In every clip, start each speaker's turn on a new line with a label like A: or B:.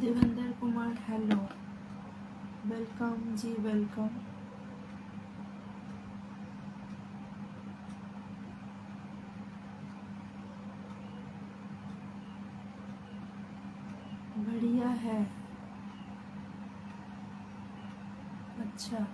A: Devendra Kumar hello, welcome जी, welcome. बढ़िया है। अच्छा,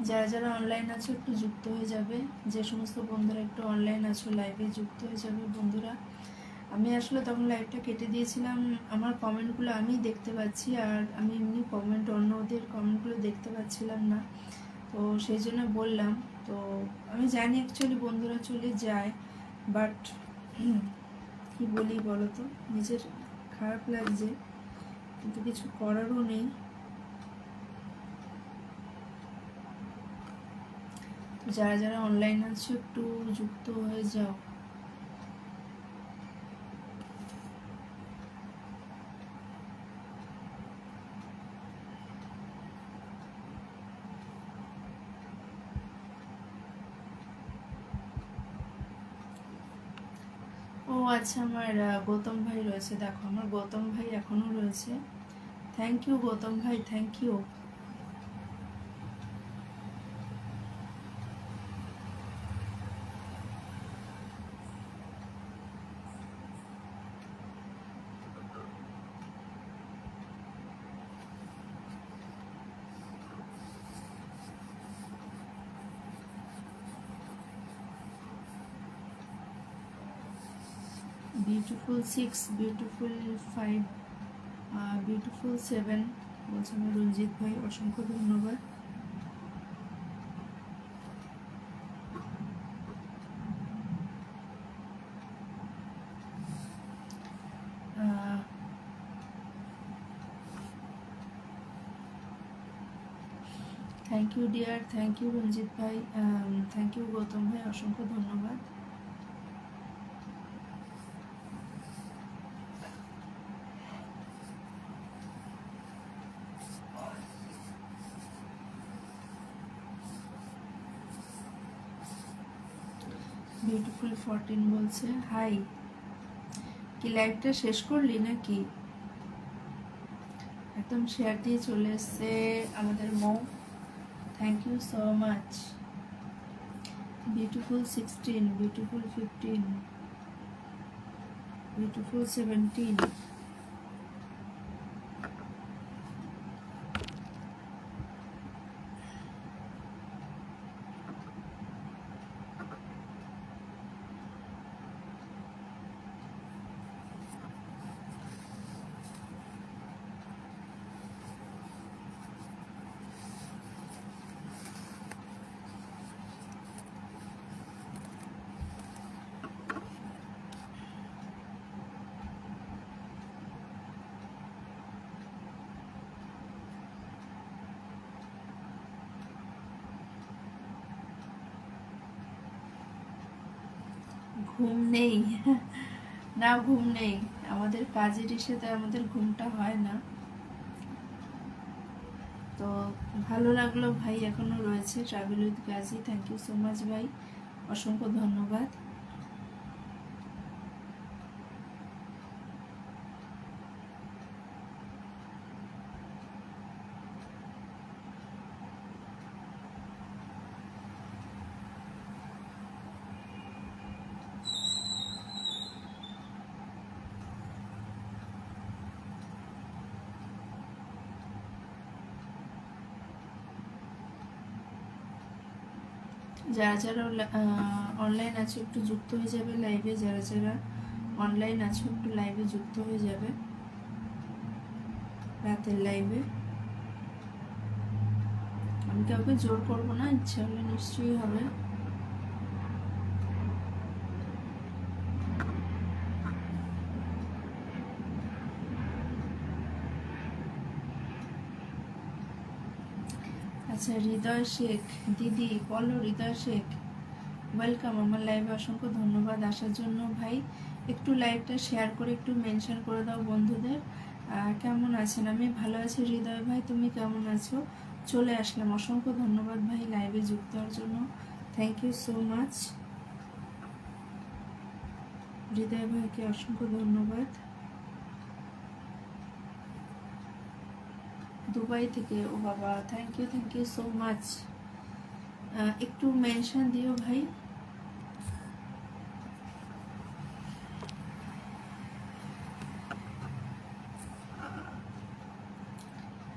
A: যারা যারা অনলাইন আছো একটু যুক্ত হয়ে যাবে। যে সমস্ত বন্ধুরা একটু অনলাইন আছো লাইভে যুক্ত হয়ে যাবে বন্ধুরা। আমি আসলে তখন লাইভটা কেটে দিয়েছিলাম, আমার কমেন্টগুলো আমি দেখতে পাচ্ছি, আর আমি এমনি কমেন্ট অন্যদের কমেন্টগুলো দেখতে পাচ্ছিলাম না, তো সেই জন্য বললাম। তো আমি জানি অ্যাকচুয়ালি বন্ধুরা চলে যায়, বাট কি বলি বলো তো, নিজের খারাপ লাগছে, কিন্তু কিছু করারও নেই। যারা যারা অনলাইন আছো একটু যুক্ত হয়ে যাও। ও আচ্ছা, আমার গৌতম ভাই রয়েছে, দেখো আমার গৌতম ভাই এখনো রয়েছে। থ্যাংক ইউ গৌতম ভাই, thank you. Beautiful 6, beautiful 5, beautiful 7 বলছে আমার রঞ্জিত ভাই, অসংখ্য ধন্যবাদ। Thank you dear, thank you Ranjit ভাই, থ্যাংক ইউ গৌতম ভাই, অসংখ্য ধন্যবাদ। বিউটিফুল 14 বলছে হাই, কি লাইভটা শেষ করলি নাকি? একদম শেয়ার দিয়ে চলে এসছে আমাদের Mou, thank you so much. Beautiful 16, beautiful 15, beautiful 17, ঘুম নেই? না, ঘুম নেই, আমাদের কাজের ইসেতে আমাদের ঘুমটা হয় না। তো ভালো লাগলো ভাই, এখনো রয়েছে travel with Gazi, thank you so much ভাই, অসংখ্য ধন্যবাদ। যারা যারা অনলাইন আছে একটু যুক্ত হয়ে যাবে লাইভে, যারা যারা অনলাইন আছে একটু লাইভে যুক্ত হয়ে যাবে, রাতের লাইভে। আমি কাউকে জোর করবো না, ইচ্ছা হলে নিশ্চয়ই হবে। আচ্ছা, হৃদয় শেখ দিদি বলো, হৃদয় শেখ ওয়েলকাম আমার লাইভে, অসংখ্য ধন্যবাদ আসার জন্য ভাই। একটু লাইভটা শেয়ার করে একটু মেনশন করে দাও বন্ধুদের। কেমন আছেন? আমি ভালো আছি হৃদয় ভাই, তুমি কেমন আছো? চলে আসলাম, অসংখ্য ধন্যবাদ ভাই লাইভে যুক্ত হওয়ার জন্য, থ্যাংক ইউ সো মাচ। হৃদয় ভাইকে অসংখ্য ধন্যবাদ। দুবাই থেকে, ও বাবা, থ্যাংক ইউ সো মাচ। একটু মেনশন দিও ভাই।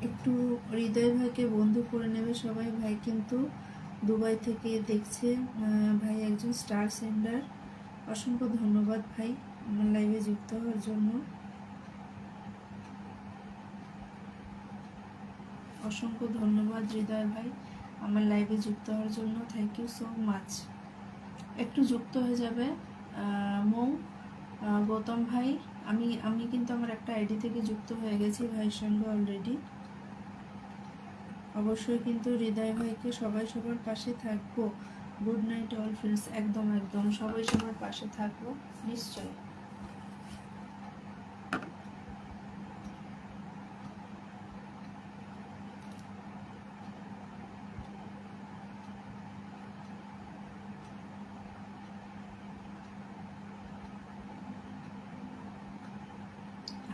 A: একটু হৃদয় ভাইকে বন্ধু করে নেবে সবাই, ভাই কিন্তু দুবাই থেকে দেখছে, ভাই একজন স্টার সেন্ডার, অসংখ্য ধন্যবাদ ভাই আমার লাইভে যুক্ত হওয়ার জন্য, অসংখ্য ধন্যবাদ হৃদয় ভাই আমার লাইভে যুক্ত হওয়ার জন্য, থ্যাংক ইউ সো মাচ। একটু যুক্ত হয়ে যাবে মৌ, গৌতম ভাই। আমি কিন্তু আমার একটা আইডি থেকে যুক্ত হয়ে গেছি ভাইয়ের সঙ্গে অলরেডি। অবশ্যই কিন্তু হৃদয় ভাইকে সবাই সবার পাশে থাকবো। গুড নাইট অল ফ্রেন্ডস, একদম একদম সবাই সবার পাশে থাকবো নিশ্চয়।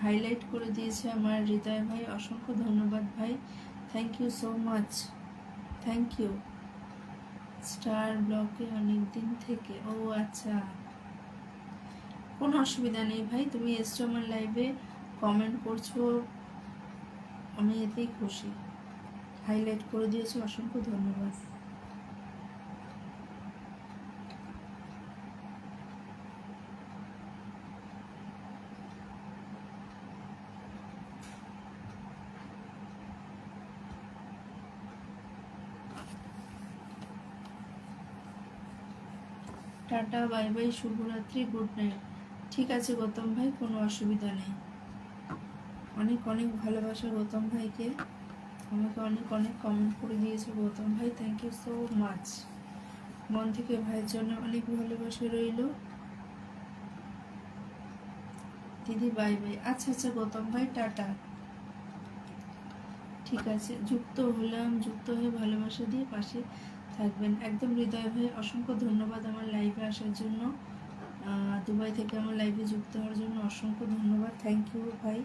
A: হাইলাইট করে দিয়েছে আমার হৃদয় ভাই, অসংখ্য ধন্যবাদ ভাই, thank you so much, thank you. Star ব্লকে অনেক দিন থেকে, ও আচ্ছা, কোনো অসুবিধা নেই ভাই, তুমি এসছো আমার লাইভে, কমেন্ট করছো, আমি এতেই খুশি। হাইলাইট করে দিয়েছো, অসংখ্য ধন্যবাদ। টাটা, বাই বাই, শুভরাত্রি, গুড নাইট। ঠিক আছে গৌতম ভাই, কোনো অসুবিধা নেই। অনেক অনেক ভালোবাসা গৌতম ভাইকে, আমাকে অনেক অনেক কমেন্ট করে দিয়েছে গৌতম ভাই, থ্যাংক ইউ সো মাচ। মন থেকে ভাইয়ের জন্য অনেক ভালোবাসা রইল। দিদি বাই বাই। আচ্ছা আচ্ছা গৌতম ভাই, টাটা। ঠিক আছে, যুক্ত হলাম, যুক্ত হয়ে ভালোবাসা দিয়ে পাশে থাকবেন একদম। হৃদয় ভাই অসংখ্য ধন্যবাদ আমার লাইভে আসার জন্য, দুবাই থেকে আমার লাইভে যুক্ত হওয়ার জন্য অসংখ্য ধন্যবাদ, থ্যাংক ইউ ভাই।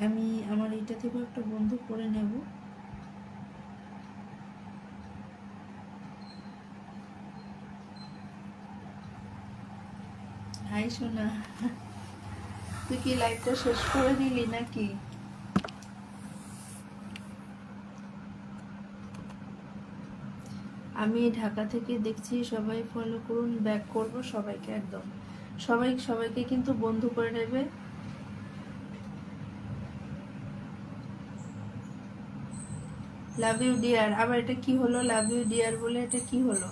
A: আমি আমার এইটা থেকেও একটা বন্ধু করে নেব। হাই সোনা, তুই কি লাইভটা শেষ করে দিলি নাকি? আমি ঢাকা থেকে দেখছি, সবাই ফলো করুন, ব্যাক করব সবাইকে একদম, সবাইকে কিন্তু বন্ধু করে নেবে। লাভ ইউ ডিয়ার, আবার এটা কি হলো? লাভ ইউ ডিয়ার বলে এটা কি হলো?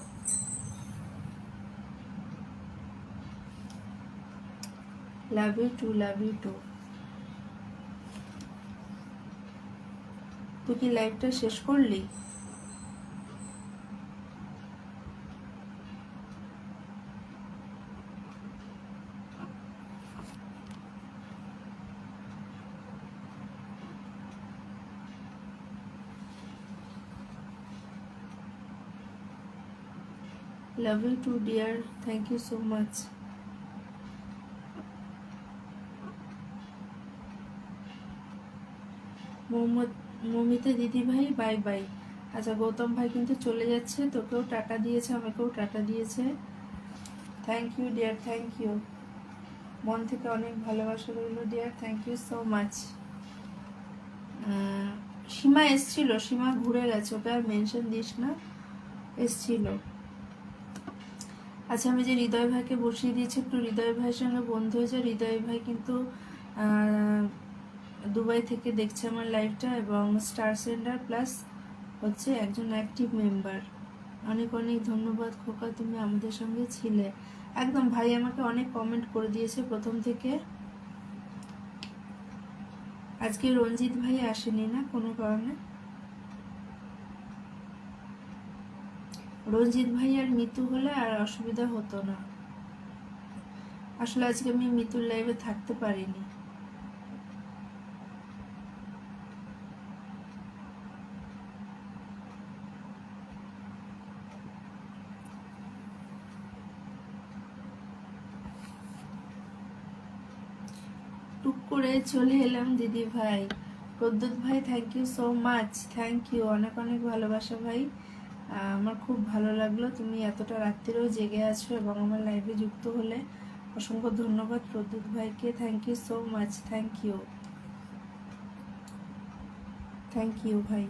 A: Love you too, love you too. তুই কি লাইভটা শেষ করলি? Love you too dear, thank you so much. Mamita দিদি ভাই বাই বাই। আচ্ছা গৌতম ভাই কিন্তু চলে যাচ্ছে, তোকেও টাটা দিয়েছে, আমাকেও টাটা দিয়েছে, thank you dear, thank you. মন থেকে অনেক ভালোবাসা রইল dear, thank you so much. Seema এসছিল, সীমা ঘুরে গেছে, ওকে আর মেনশন দিস না, এসছিল। আচ্ছা আমি যে হৃদয় ভাইকে বসিয়ে দিয়েছি, একটু হৃদয় ভাইয়ের সঙ্গে বন্ধু হয়েছে। হৃদয় ভাই কিন্তু দুবাই থেকে দেখছে আমার লাইভটা, এবং স্টার সেন্ডার প্লাস হচ্ছে একজন অ্যাক্টিভ মেম্বার। অনেক অনেক ধন্যবাদ খোকা, তুমি আমাদের সঙ্গে ছিলে একদম। ভাই আমাকে অনেক কমেন্ট করে দিয়েছে প্রথম থেকে। আজকে রঞ্জিত ভাই আসেনি না কোনো কারণে, রঞ্জিত ভাই আর মিতু হলে আর অসুবিধা হতো না। আসলে আজকে আমি মিতুর লাইভে থাকতে পারিনি। টুক করে চলে এলাম দিদি ভাই। প্রদ্যুৎ ভাই thank you so much, thank you, অনেক অনেক ভালোবাসা ভাই। আমার খুব ভালো লাগলো তুমি এতটা রাত্রিরেও জেগে আছো এবং আমার লাইভে যুক্ত হলে। অসংখ্য ধন্যবাদ প্রদ্যুৎ ভাইকে, thank you so much, thank you, thank you ভাই।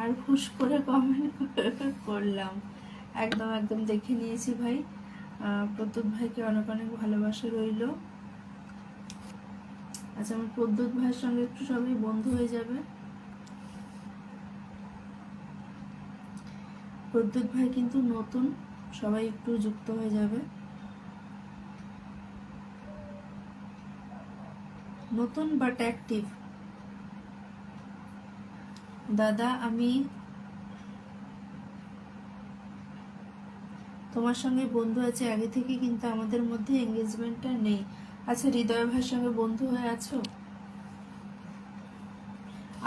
A: আর খুশ করে কমেন্ট করলাম, একদম একদম দেখে নিয়েছি ভাই। প্রদ্যুৎ ভাইকে অনেক অনেক ভালোবাসা রইল। আচ্ছা আমার প্রদ্যুৎ ভাইয়ের সঙ্গে একটু সবাই বন্ধু হয়ে যাবে। প্রদ্যুৎ ভাই কিন্তু নতুন, সবাই একটু যুক্ত হয়ে যাবে, নতুন বাট অ্যাক্টিভ। দাদা আমি তোমার সঙ্গে বন্ধু আছে আগে থেকে, কিন্তু আমাদের মধ্যে এঙ্গেজমেন্টটা নেই। আচ্ছা হৃদয় ভাইয়ের সঙ্গে বন্ধু হয়ে আছো?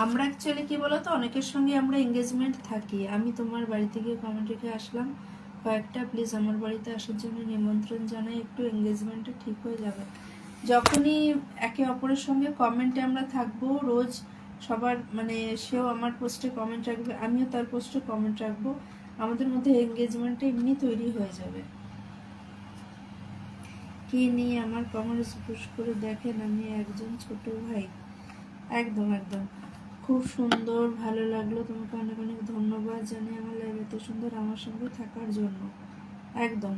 A: আমরা অ্যাকচুয়ালি কি বলতো, অনেকের সঙ্গে আমরা এঙ্গেজমেন্ট থাকি। আমি তোমার বাড়িতে গিয়ে কমেন্ট রেখে আসলাম কয়েকটা, প্লিজ আমার বাড়িতে আসার জন্য নিমন্ত্রণ জানাই, একটু এঙ্গেজমেন্টটা ঠিক হয়ে যাবে। যখনই একে অপরের সঙ্গে কমেন্টে আমরা থাকবো রোজ, সবার মানে সেও আমার পোস্টে কমেন্ট রাখবে, আমিও তার পোস্টে কমেন্ট রাখবো, আমাদের মধ্যে এঙ্গেজমেন্টটা এমনি তৈরি হয়ে যাবে। কি নিয়ে আমার কমেন্টস পুশ করে দেখেন, আমি একজন ছোট ভাই। একদম একদম, খুব সুন্দর, ভালো লাগলো, তোমাকে অনেক অনেক ধন্যবাদ জানি আমার লাইভ এত সুন্দর আমার সঙ্গে থাকার জন্য। একদম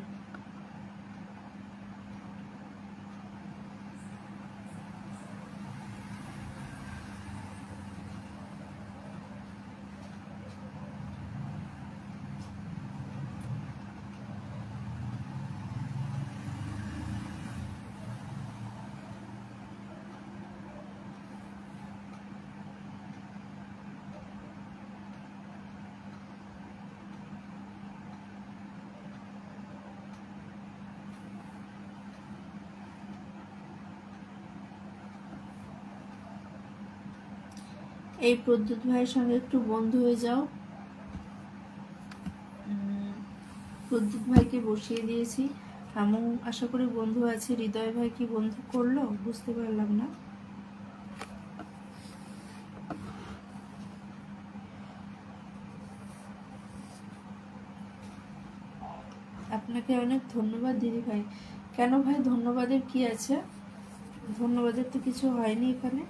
A: এই প্রদ্যুৎ ভাইয়ের সঙ্গে একটু বন্ধু হয়ে যাও। প্রদ্যুৎ ভাইকে বসিয়ে দিয়েছি, এমন আশা করি বন্ধু আছে। হৃদয় ভাই কি বন্ধু করলো বুঝতে পারলাম না। আপনাকে অনেক ধন্যবাদ দিদি ভাই। কেন ভাই ধন্যবাদের কি আছে? ধন্যবাদের তো কিছু হয়নি এখানে।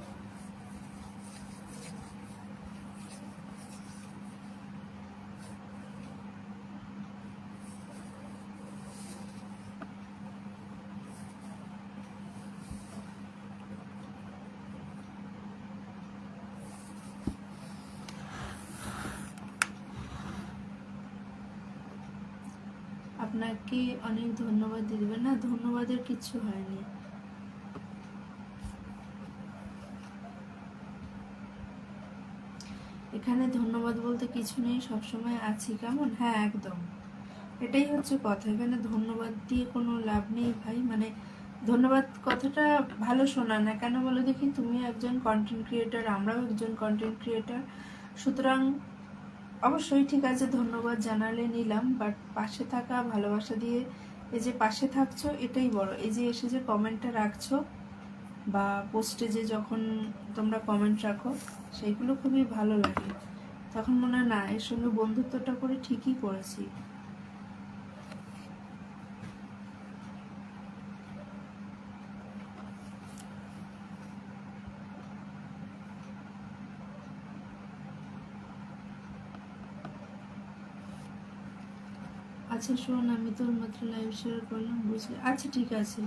A: আপনাকে অনেক ধন্যবাদ দিয়ে দেবেন না, ধন্যবাদের কিছু হয়নি। এখানে ধন্যবাদ বলতে কিছু নেই, সবসময় আছি কেমন। হ্যাঁ একদম, এটাই হচ্ছে কথা। এখানে ধন্যবাদ দিয়ে কোনো লাভ নেই ভাই। মানে ধন্যবাদ কথাটা ভালো শোনা না কেন বলো দেখি। তুমি একজন কন্টেন্ট ক্রিয়েটার, আমরাও একজন কন্টেন্ট ক্রিয়েটার, সুতরাং অবশ্যই ঠিক আছে ধন্যবাদ জানালে নিলাম, বাট পাশে থাকা, ভালোবাসা দিয়ে এই যে পাশে থাকছো এটাই বড়। এই যে এসে যে কমেন্টটা রাখছো বা পোস্টে যে যখন তোমরা কমেন্ট রাখো সেইগুলো খুবই ভালো লাগে। তখন মনে হয় না এর সঙ্গে বন্ধুত্বটা করে ঠিকই করেছি। আচ্ছা শোন, আমি তোর মাত্র লাইভ শেয়ার করলাম, বুঝলি? আচ্ছা ঠিক আছে,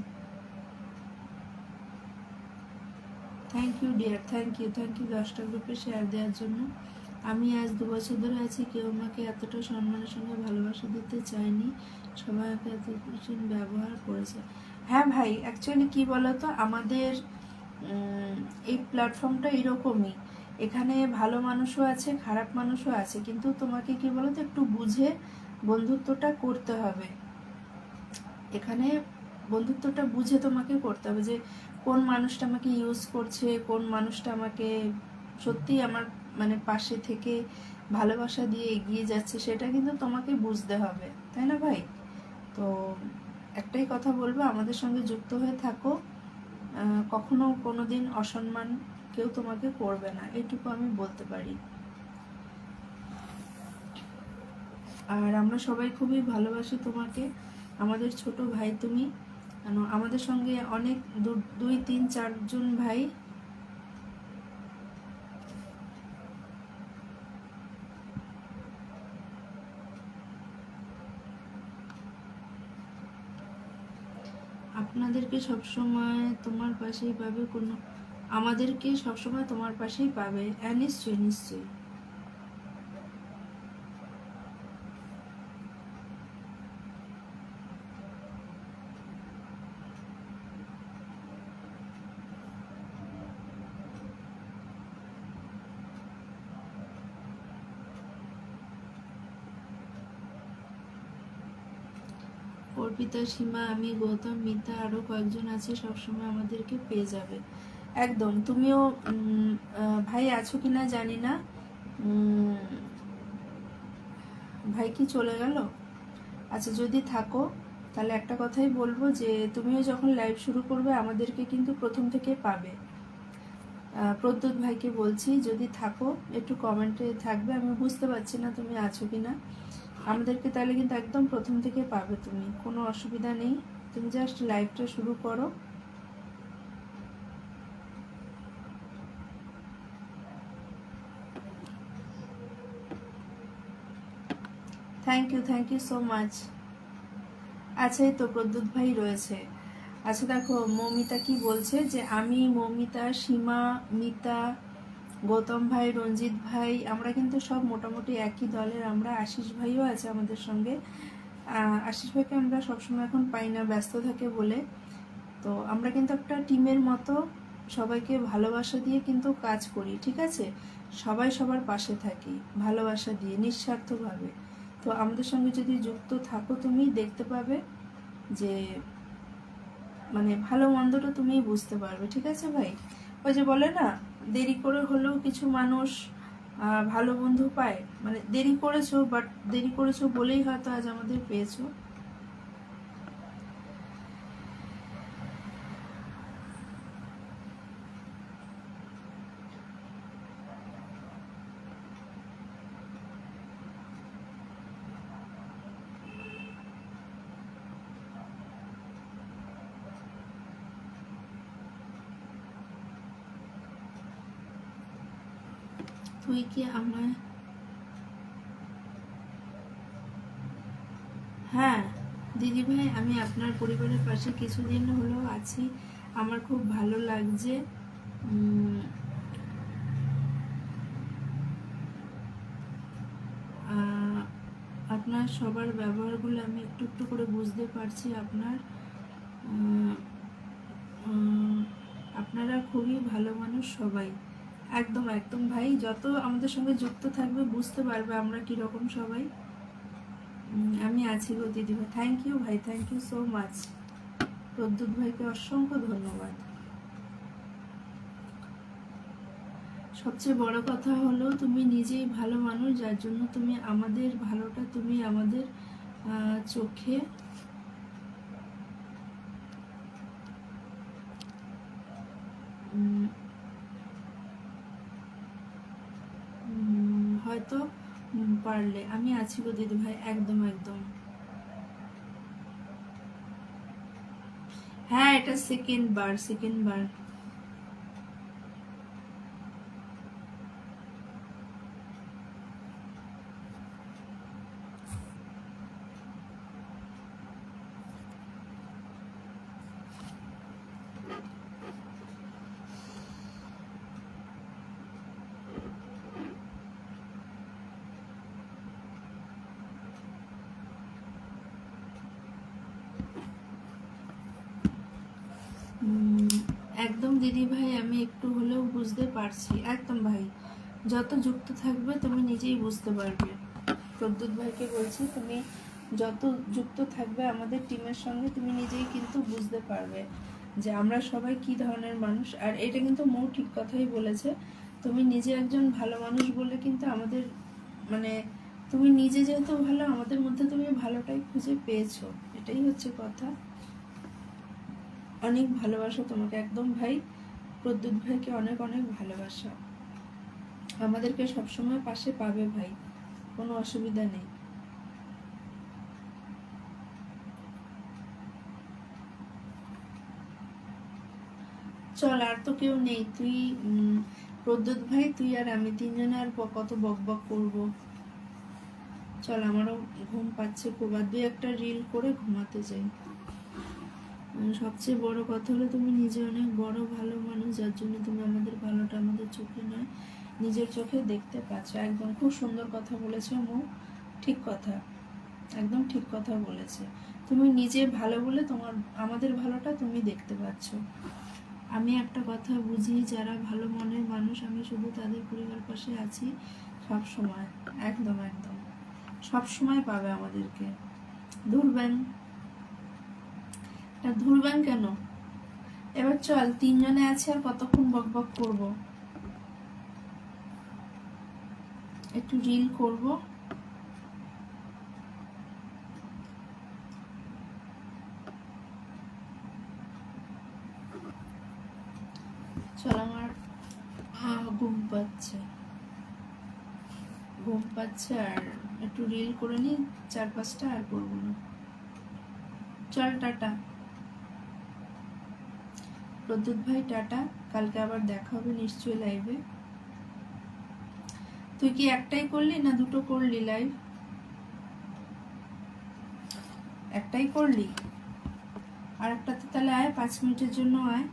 A: thank you dear, thank you 10টা গ্রুপে শেয়ার দেওয়ার জন্য। আমি আজ 2 বছর ধরে আছি, কেউ আমাকে এতটা সম্মানের সঙ্গে ভালোবাসা দিতে চায়নি, সবাই আমাকে এত ভীষণ ব্যবহার করেছে। হ্যাঁ ভাই, অ্যাকচুয়ালি কি বলতো, আমাদের এই প্ল্যাটফর্মটা এরকমই। এখানে ভালো মানুষও আছে, খারাপ মানুষও আছে, কিন্তু তোমাকে কি বলতো একটু বুঝে বন্ধুত্বটা করতে হবে। এখানে বন্ধুত্বটা বুঝে তোমাকে করতে হবে, যে কোন মানুষটা আমাকে ইউজ করছে, কোন মানুষটা আমাকে সত্যি আমার মানে পাশে থেকে ভালোবাসা দিয়ে এগিয়ে যাচ্ছে, সেটা কিন্তু তোমাকে বুঝতে হবে, তাই না ভাই? তো একটাই কথা বলবো, আমাদের সঙ্গে যুক্ত হয়ে থাকো, কখনো কোনো দিন অসম্মান কেউ তোমাকে করবে না, এইটুকু আমি বলতে পারি। আর আমরা সবাই খুবই ভালোবাসি তোমাকে, আমাদের ছোট ভাই তুমি। আমাদের সঙ্গে অনেক 2, 3, 4 জন ভাই। আপনাদেরকে সবসময় তোমার পাশেই পাবে, কোনো আমাদেরকে সবসময় তোমার পাশেই পাবে। হ্যাঁ নিশ্চয়ই নিশ্চয়ই। অর্পিতা, সীমা, আমি, গৌতম, মিতা, আরো কয়েকজন আছে, সবসময় আমাদেরকে পেয়ে যাবে। একদম। তুমিও ভাই আছো কিনা জানি না। ভাই কি চলে গেল? আচ্ছা যদি থাকো তাহলে একটা কথাই বলবো, যে তুমিও যখন লাইভ শুরু করবে আমাদেরকে কিন্তু প্রথম থেকে পাবে। প্রদ্যুৎ ভাইকে বলছি, যদি থাকো একটু কমেন্টে থাকবে, আমি বুঝতে পারছি না তুমি আছো কিনা। আমাদেরকে তাহলে কিন্তু একদম প্রথম থেকে পাবে, তুমি কোনো অসুবিধা নেই, তুমি জাস্ট লাইভটা শুরু করো। Thank you so much. আচ্ছা এই তো প্রদ্যুৎ ভাই রয়েছে। আচ্ছা দেখো মৌমিতা কি বলছে, যে আমি, মৌমিতা, সীমা, মিতা, গৌতম ভাই, রঞ্জিত ভাই, আমরা কিন্তু সব মোটামুটি একই দলের। আমরা আশিস ভাইও আছে আমাদের সঙ্গে। আশিস ভাইকে আমরা সবসময় এখন পাই না, ব্যস্ত থাকে বলে। তো আমরা কিন্তু একটা টিমের মতো সবাইকে ভালোবাসা দিয়ে কিন্তু কাজ করি, ঠিক আছে? সবাই সবার পাশে থাকি ভালোবাসা দিয়ে, নিঃস্বার্থভাবে। তো আমাদের সঙ্গে যদি যুক্ত থাকো তুমি দেখতে পাবে যে মানে ভালো মন্দটা তুমিই বুঝতে পারবে, ঠিক আছে ভাই? ওই যে বলে না, দেরি করে হলেও কিছু মানুষ ভালো বন্ধু পায়, মানে দেরি করেছো, বাট দেরি করেছো বলেই হয়তো আজ আমাদের পেয়েছো। তুই কি আমায়, হ্যাঁ দিদি ভাই, আমি আপনার পরিবারের পাশে কিছুদিন হলেও আছি, আমার খুব ভালো লাগছে। আপনার সবার ব্যবহারগুলো আমি একটু একটু করে বুঝতে পারছি। আপনারা খুবই ভালো মানুষ সবাই। একদম একদম ভাই, যত আমাদের সঙ্গে যুক্ত থাকবে বুঝতে পারবে আমরা কীরকম সবাই। আমি আছি গো দিদিভাই। থ্যাংক ইউ ভাই, thank you so much. Pradyut ভাইকে অসংখ্য ধন্যবাদ। সবচেয়ে বড় কথা হলো তুমি নিজেই ভালো মানুষ, যার জন্য তুমি আমাদের ভালোটা তুমি আমাদের চোখে হয়তো পারলে। আমি আছি গো দিদি ভাই, একদম একদম। হ্যাঁ, এটা সেকেন্ড বার। একদম দিদি ভাই, আমি একটু হলেও বুঝতে পারছি। একদম ভাই, যত যুক্ত থাকবে তুমি নিজেই বুঝতে পারবে। প্রদ্যুৎ ভাইকে বলছি, তুমি যত যুক্ত থাকবে আমাদের টিমের সঙ্গে তুমি নিজেই কিন্তু বুঝতে পারবে যে আমরা সবাই কি ধরনের মানুষ। আর এটা কিন্তু মৌ ঠিক কথাই বলেছে, তুমি নিজে একজন ভালো মানুষ বলে কিন্তু আমাদের, মানে তুমি নিজে যেহেতু ভালো, আমাদের মধ্যে তুমি ভালোটাই খুঁজে পেয়েছো, এটাই হচ্ছে কথা। অনেক ভালোবাসা তোমাকে, একদম ভাই। প্রদ্যুৎ ভাইকে অনেক অনেক ভালোবাসা। আমাদেরকে সবসময় পাশে পাবে ভাই, কোনো অসুবিধা নেই। চল, আর তো কেউ নেই, তুই প্রদ্যুৎ ভাই, তুই আর আমি তিনজনে আর কত বক বক করবো। চল, আমারও ঘুম পাচ্ছে খুব, আর দুই একটা রিল করে ঘুমাতে যাই। সবচেয়ে বড় কথা হলো তুমি নিজে অনেক বড় ভালো মানুষ, যার জন্য তুমি আমাদের ভালোটা আমাদের চোখে নয় নিজের চোখে দেখতে পাচ্ছ। একদম খুব সুন্দর কথা বলেছে মৌ, ঠিক কথা, একদম ঠিক কথা বলেছে। তুমি নিজে ভালো বলে তোমার আমাদের ভালোটা তুমি দেখতে পাচ্ছ। আমি একটা কথা বুঝি, যারা ভালো মনের মানুষ আমি শুধু তাদের পরিবার পাশে আছি সব সময়। একদম একদম, সব সময় পাবে আমাদেরকে। ধুরবেন কেন? এবার চল, তিনজনে আছে, আর কতক্ষণ বক বক করবো, একটু রিল করব। চল, আমার ঘুম পাচ্ছে, আর একটু রিল করে নি 4-5টা, আর করবো না। চল, টাটা প্রদ্যুৎ ভাই, টাটা। কালকে আবার দেখা হবে নিশ্চয়ই লাইভে। তুই কি একটাই করলি না দুটো করলি লাইভ? একটাই করলি? আর একটাতে তাহলে আয়, 5 মিনিটের জন্য আয়,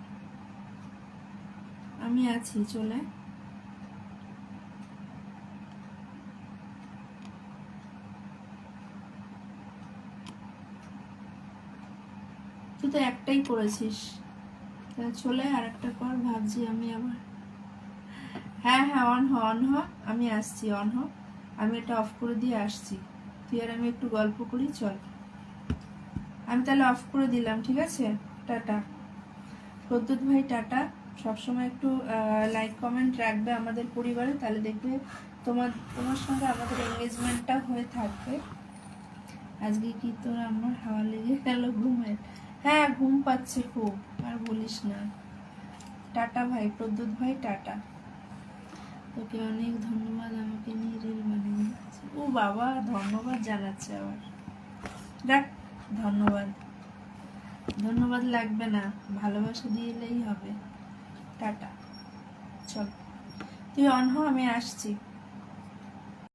A: আমি আছি, চলে। তুই তো একটাই করেছিস, তাহলে চলে আর একটা কর। ভাবছি আমি আবার, হ্যাঁ হ্যাঁ, অন হ, আমি আসছি, অন হ। আমি এটা অফ করে দিয়ে আসছি, তুই আর আমি একটু গল্প করি, চল। আমি তাহলে অফ করে দিলাম, ঠিক আছে? টাটা প্রদ্যুৎ ভাই, টাটা। সবসময় একটু লাইক কমেন্ট রাখবে আমাদের পরিবারে, তাহলে দেখবে তোমার সঙ্গে আমাদের এঙ্গেজমেন্টটা হয়ে থাকবে। আজকে কি তোর আমার হাওয়া লেগে গেল ঘুমের? হ্যাঁ, ঘুম পাচ্ছে খুব, আর বলিস না। টাটা ভাই, প্রদ্যুৎ ভাই টাটা। তোকে অনেক ধন্যবাদ, আমাকে নিয়ে রিল বানিয়ে দিয়েছে। ও বাবা, ধন্যবাদ জানাচ্ছে আবার। দেখ, ধন্যবাদ ধন্যবাদ লাগবে না, ভালোবাসা দিলেই হবে। টাটা, চল তুই অন হ, আমি আসছি।